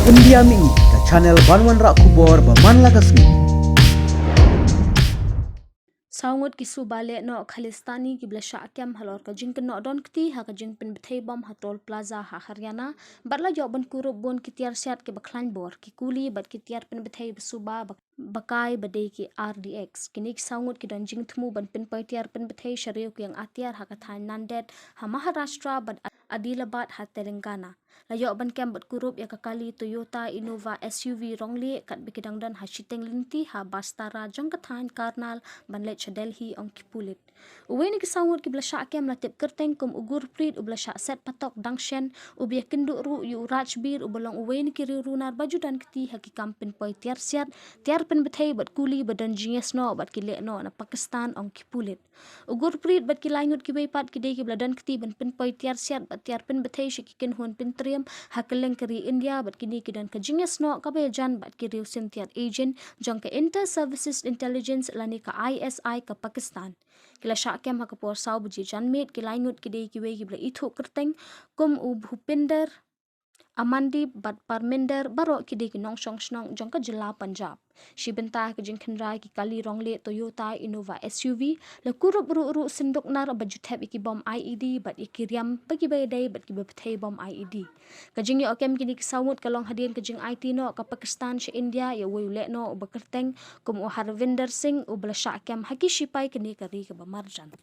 India mi ke channel Banwan Rak Kubor Baman Lagasmi. Saungut ki Suba Lehnoh Khalistani ki bla Shah kem halor ka jing keno Donkti ha ka jing Pynbthei bom hatol Plaza ha Haryana batla joban kurup bon ki tiar siat ke baklan bor ki kuli bat ki tiar Pynbthei Suba bakai badai ki RDX kini ki saungut ki don jing thmu ban Pynbthei tiar Pynbthei syariu ki yang atiar ha ka thain Nandet ha Maharashtra bat Adilabad ha Telangana la joban kem bat kurup ya ka kali Toyota Innova SUV rongli kat bikidang dan ha Shiteng Linti ha Bastara jong ka thain Karnal ban le Delhi ong kipulit uwe ni kisangut ki bla Shah kem la tip kerteng kum ugur prit ubla Shah set patok dangshen ubia kindu ru yu rajbir ubolong uwe ni ki runar baju dan kiti hakikam Pynbthei tiar siat tiar Pynbthei bat kuli badan jinges no bat ki Lehnoh na Pakistan ong kipulit ugur prit bat ki langut ki weipat ki dei ki bla dan kiti ban Pynbthei tiar siat bat tiar Pynbthei shikikin hun pintriam hakeleng keri India bat kini ki dan ka jinges no ka bejan bat ki riu sin tiar agent jong ka Inter Services Intelligence lani ka ISI ke Pakistan. Kila Shah kem ha kapor sau buji janmit ki laingut ki dei ki wei ki bla ithu kerteng kum u Bhupinder Amandi bat parminder barok ki dei ki nong shong snong jong ka jila Punjab. Shibenta ke jing khenrai ki kali rongle Toyota Innova SUV la kurup ru sinduk nar baju thep iki bom IED bat ikiriam bagi dei bat ki Pynbthei bom IED. Ka jing yo kem kini ki sawut kalong hadien ke jing IT no ka Pakistan she India ya wei Lehnoh ubakerteng kum u Harvinder Singh ubla Shah kem haki shipai kini kari ke bamarjan.